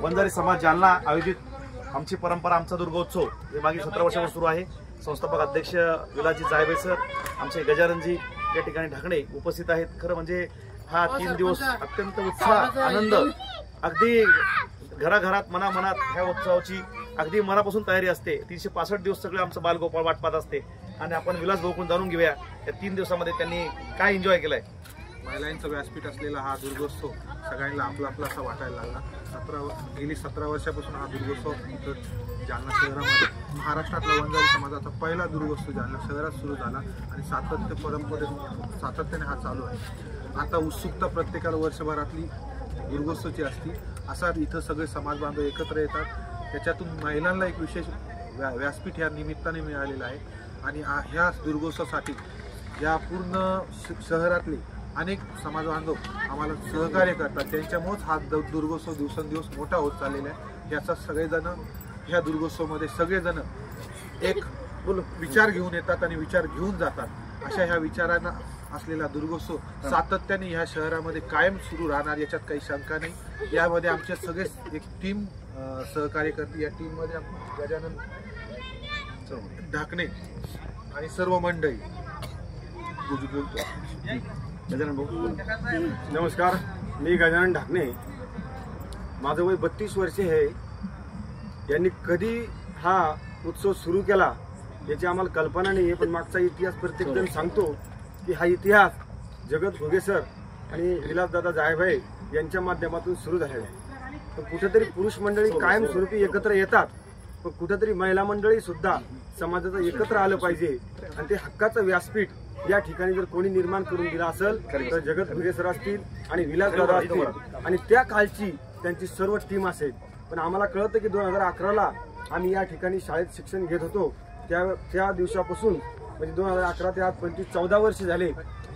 वंजारी समाज जालना आयोजित आमची परंपरा आमचा दुर्गोत्सव हे मागील 17 वर्षापासून सुरू आहे। संस्थापक अध्यक्ष विलासजी जायबे सर, आमचे गजाननजी या ठिकाणी ढाकणे उपस्थित आहेत। खरं म्हणजे हा 3 दिवस अत्यंत उत्साह आनंद, अगदी घराघरात मनामनात ह्या उत्सवाची अगदी मनापासून तयारी असते। 365 दिवस सगळे आमचं बालगोपाळ वाट पाहत असते आणि आपण विलास भाऊकडून जाणून घेऊया या 3 दिवसामध्ये त्यांनी काय एन्जॉय केलंय। महिलांचं व्यासपीठ असलेला हा दुर्गोत्सव सगळ्यांना आपला आपला असा वाटायला लागला। गेली 17 वर्षापासून हा दुर्गोत्सव इथं जालना शहरामध्ये महाराष्ट्रातला वंजारी समाजाचा पहिला दुर्गोत्सव जालना शहरात सुरू झाला आणि सातत्याने हा चालू आहे। आता उत्सुकता प्रत्येकाला वर्षभरातली दुर्गोत्सवची असती। असा इथं सगळे समाज बांधव एकत्र येतात। त्याच्यातून महिलांना एक विशेष व्यासपीठ या निमित्ताने मिळालेलं आहे आणि ह्या दुर्गोत्सवासाठी या पूर्ण शहरातले अनेक समाज बांधव आम्हाला सहकार्य करतात। त्यांच्यामुळेच हा दुर्गोत्सव दिवसेंदिवस मोठा होत चाललेला आहे। याचा सगळेजण ह्या दुर्गोत्सवामध्ये सगळेजण एक विचार घेऊन येतात आणि विचार घेऊन जातात। अशा ह्या विचारांना असलेला दुर्गोत्सव सातत्याने ह्या शहरामध्ये कायम सुरू राहणार याच्यात काही शंका नाही। यामध्ये आमचे सगळे एक टीम सहकार्य करते। या टीममध्ये गजानन ढाकणे आणि सर्व मंडळी बोलतो। गजानन भाऊ नमस्कार, मी गजानन ढाकणे। माझं वय 32 वर्षे आहे। यांनी कधी हा उत्सव सुरू केला याची आम्हाला कल्पना नाही आहे, पण मागचा इतिहास प्रत्येक जण सांगतो की हा इतिहास जगत घुगे सर आणि विलासदादा जायभाई यांच्या माध्यमातून सुरू झालेला आहे। पण कुठेतरी पुरुष मंडळी कायमस्वरूपी एकत्र येतात, पण कुठेतरी महिला मंडळी सुद्धा समाजाचं एकत्र आलं पाहिजे आणि ते हक्काचं व्यासपीठ या ठिकाणी जर कोणी निर्माण करून दिला असेल तर जगत घुगे सर असतील आणि विलासदादा असतील आणि त्या कालची त्यांची सर्व टीम असेल। पण आम्हाला कळतं की 2011ला आम्ही या ठिकाणी शाळेत शिक्षण घेत होतो। त्या दिवसापासून म्हणजे 2011 ते आज 14 वर्ष झाले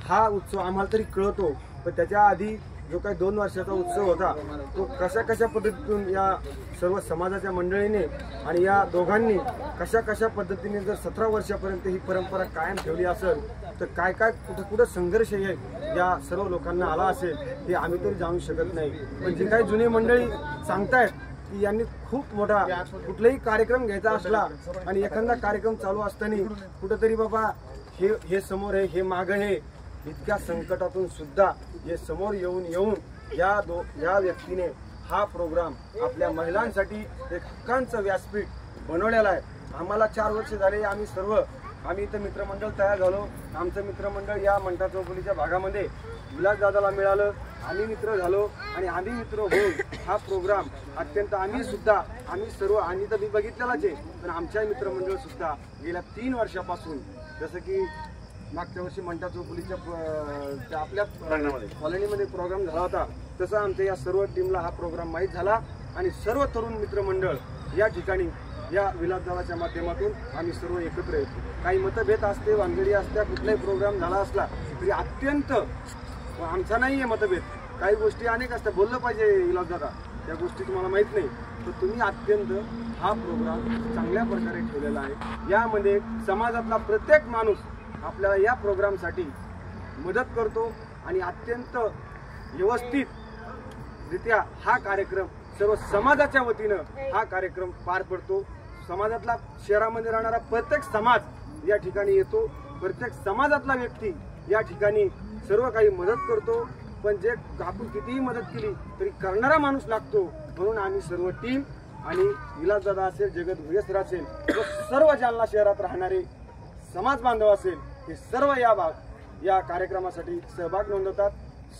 हा उत्सव आम्हाला तरी कळतो। पण त्याच्या आधी जो काही 2 वर्षाचा उत्सव होता तो कशा पद्धतीतून या सर्व समाजाच्या मंडळीने आणि या दोघांनी कशा पद्धतीने जर 17 वर्षापर्यंत ही परंपरा कायम ठेवली असेल तर काय कुठं संघर्ष या सर्व लोकांना आला असेल हे आम्ही तरी जाणू शकत नाही। पण जे काही जुने मंडळी सांगतायत की यांनी खूप मोठा कुठलाही कार्यक्रम घ्यायचा असला आणि एखादा कार्यक्रम चालू असताना कुठंतरी बाबा हे समोर आहे हे मागं आहे, इतक्या संकटातून सुद्धा हे समोर येऊन या व्यक्तीने हा प्रोग्राम आपल्या महिलांसाठी एक हक्कांचं व्यासपीठ बनवलेला आहे। आम्हाला 4 वर्ष झाले आम्ही इथं मित्रमंडळ तयार झालो। आमचं मित्रमंडळ या मंठा चौफुलीच्या भागामध्ये विलासदादाला मिळालं, आम्ही मित्र झालो आणि आम्ही मित्र होऊन हा प्रोग्राम अत्यंत आम्ही तर मी बघितलेलाच आहे, पण आमच्या मित्रमंडळ सुद्धा गेल्या 3 वर्षापासून जसं की मागच्या वर्षी मंठा चौफुलीच्या आपल्या कॉलनीमध्ये प्रोग्राम झाला होता तसं आमच्या या सर्व टीमला हा प्रोग्राम माहीत झाला आणि सर्व तरुण मित्रमंडळ या ठिकाणी या विलासदादाच्या माध्यमातून आम्ही सर्व एकत्र येतो। काही मतभेद असते, वांगडी असते, कुठलाही प्रोग्राम झाला असला तरी अत्यंत आमचा नाही आहे मतभेद, काही गोष्टी अनेक असतात, बोललं पाहिजे विलासदादा त्या गोष्टी तुम्हाला माहीत नाही, तर तुम्ही अत्यंत हा प्रोग्राम चांगल्या प्रकारे ठेवलेला आहे। यामध्ये समाजातला प्रत्येक माणूस आपल्याला या प्रोग्रामसाठी मदत करतो आणि अत्यंत व्यवस्थितरित्या हा कार्यक्रम सर्व समाजाच्या वतीनं हा कार्यक्रम पार पडतो। समाजातला शहरामध्ये राहणारा प्रत्येक समाज या ठिकाणी येतो, प्रत्येक समाजातला व्यक्ती या ठिकाणी सर्व काही मदत करतो, पण जे आपण कितीही मदत केली तरी करणारा माणूस लागतो। म्हणून आम्ही सर्व टीम आणि विलासदादा असेल, जगत घुगे सर असेल, सर्व जालना शहरात राहणारे समाज बांधव असेल हे सर्व या कार्यक्रमासाठी सहभाग नोंदवतात,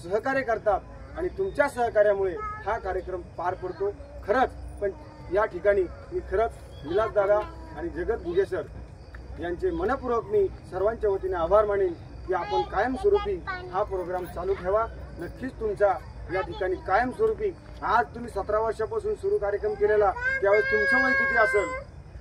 सहकार्य करतात आणि तुमच्या सहकार्यामुळे हा कार्यक्रम पार पडतो। खरंच पण या ठिकाणी मी खरंच विलासदादा आणि जगत घुगे सर यांचे मनपूर्वक मी सर्वांच्या वतीने आभार मानेन की आपण कायमस्वरूपी हा प्रोग्राम चालू ठेवा। नक्कीच तुमच्या या ठिकाणी कायमस्वरूपी आज तुम्ही 17 वर्षापासून सुरू कार्यक्रम केलेला त्यावेळेस तुमचं वय किती असेल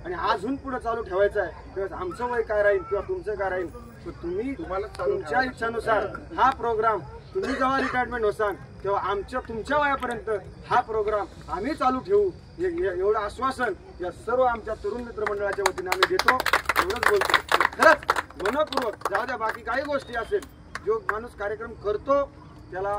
आणि अजून पुढे चालू ठेवायचं आहे त्यावेळेस आमचं वय काय राहील किंवा तुमचं काय राहील, तर तुम्हाला तुमच्या इच्छानुसार हा प्रोग्राम तुम्ही जेव्हा रिटायरमेंट होसाल तेव्हा तुमच्या वयापर्यंत हा प्रोग्राम आम्ही चालू ठेवू एवढं आश्वासन या सर्व आमच्या तरुण मित्रमंडळाच्या वतीने आम्ही देतो। एवढंच बोलतो। खरंच मनपूर्वक जाऊ द्या, बाकी काही गोष्टी असेल जो माणूस कार्यक्रम करतो त्याला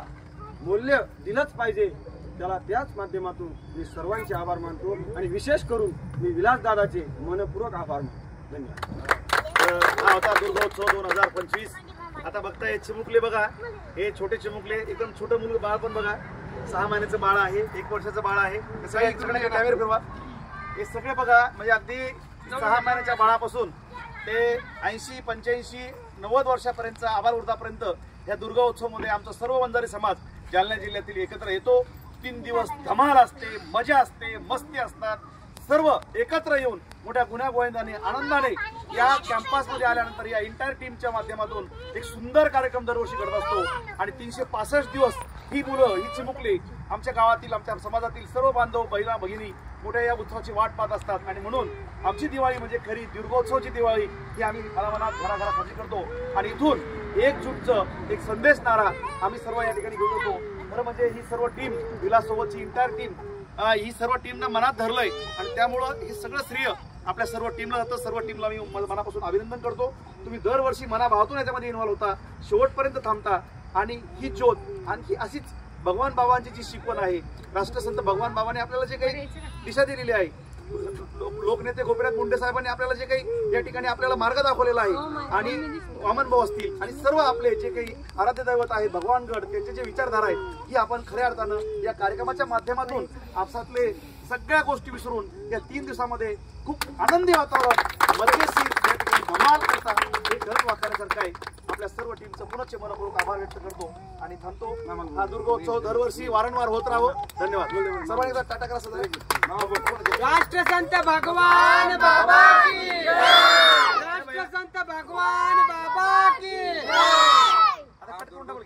मूल्य दिलंच पाहिजे, त्याला त्याच माध्यमातून मी सर्वांचे आभार मानतो आणि विशेष करून मी विलास दादाचे मनपूर्वक आभार मानतो. धन्यवाद. हा होता दुर्गोत्सव 2025. आता बघताय चिमुकले बघा, हे छोटे चिमुकले, एकदम छोटं मुलं बाळ पण बघा, 6 महिन्याचं बाळ आहे, 1 वर्षाचं बाळ आहे. सगळे कॅमेरा फिरवा. हे सगळे बघा, म्हणजे अगदी 6 महिन्याच्या बाळापासून ते 80, 85, 90 वर्षापर्यंतचा आबालवृद्धापर्यंत या दुर्गोत्सवमध्ये आमचा सर्व वंजारी समाज जालना जिल्ह्यातील एकत्र येतो. 3 दिवस धमाल असते, मजा असते, मस्ती असतात. सर्व एकत्र येऊन मोठ्या गुण्यागोविंदाने आनंदाने या कॅम्पसमध्ये आल्यानंतर या इंटायर टीमच्या माध्यमातून एक सुंदर कार्यक्रम दरवर्षी घडत असतो. आणि 365 दिवस ही मुलं, ही चिमुकली आमच्या गावातील, आमच्या समाजातील सर्व बांधव, बहिणा भगिनी मोठ्या या उत्सवाची वाट पाहत असतात. आणि म्हणून आमची दिवाळी म्हणजे खरी दुर्गोत्सवाची दिवाळी ही आम्ही मनामनात घराघरात साजरी करतो. आणि इथून एकजूटचं एक संदेश नारा आम्ही सर्व या ठिकाणी घेऊन येतो. खरं म्हणजे ही सर्व टीम, विलाससोबतची इंटायर टीम, ही सर्व टीमनं मनात धरलंय आणि त्यामुळं हे सगळं श्रेय आपल्या सर्व टीमला जातं. सर्व टीमला मी मनापासून अभिनंदन करतो. तुम्ही दरवर्षी मनाभावातून याच्यामध्ये इन्व्हॉल्व होता, शेवटपर्यंत थांबता. आणि ही ज्योत आणखी अशीच भगवान बाबांची जी शिकवण आहे, राष्ट्रसंत भगवान बाबांनी आपल्याला जे काही दिशा दिलेली आहे, लोकनेते गोपीनाथ मुंडे साहेबांनी आपल्याला जे काही या ठिकाणी आपल्याला मार्ग दाखवलेला आहे, आणि वामन भाऊ असतील आणि सर्व आपले जे काही आराध्य दैवत आहे भगवानगड, त्यांचे जे विचारधारा आहेत, ही आपण खऱ्या अर्थानं या कार्यक्रमाच्या माध्यमातून आपसातले सगळ्या गोष्टी विसरून या 3 दिवसामध्ये खूप आनंदी वातावरण, मजेशीर या ठिकाणी धमाल करता हे खरंच वाटण्यासारखं आहे. आपल्या सर्व टीमचं पुनश्च मनपूर्वक आभार व्यक्त करतो आणि थांबतो. हा दुर्गोत्सव दरवर्षी वारंवार होत राहो. धन्यवाद. सर्वांनी टाटा करा. राष्ट्रसंत भगवान बाबा की, राष्ट्रसंत भगवान बाबा की. आता कट करून टाकू.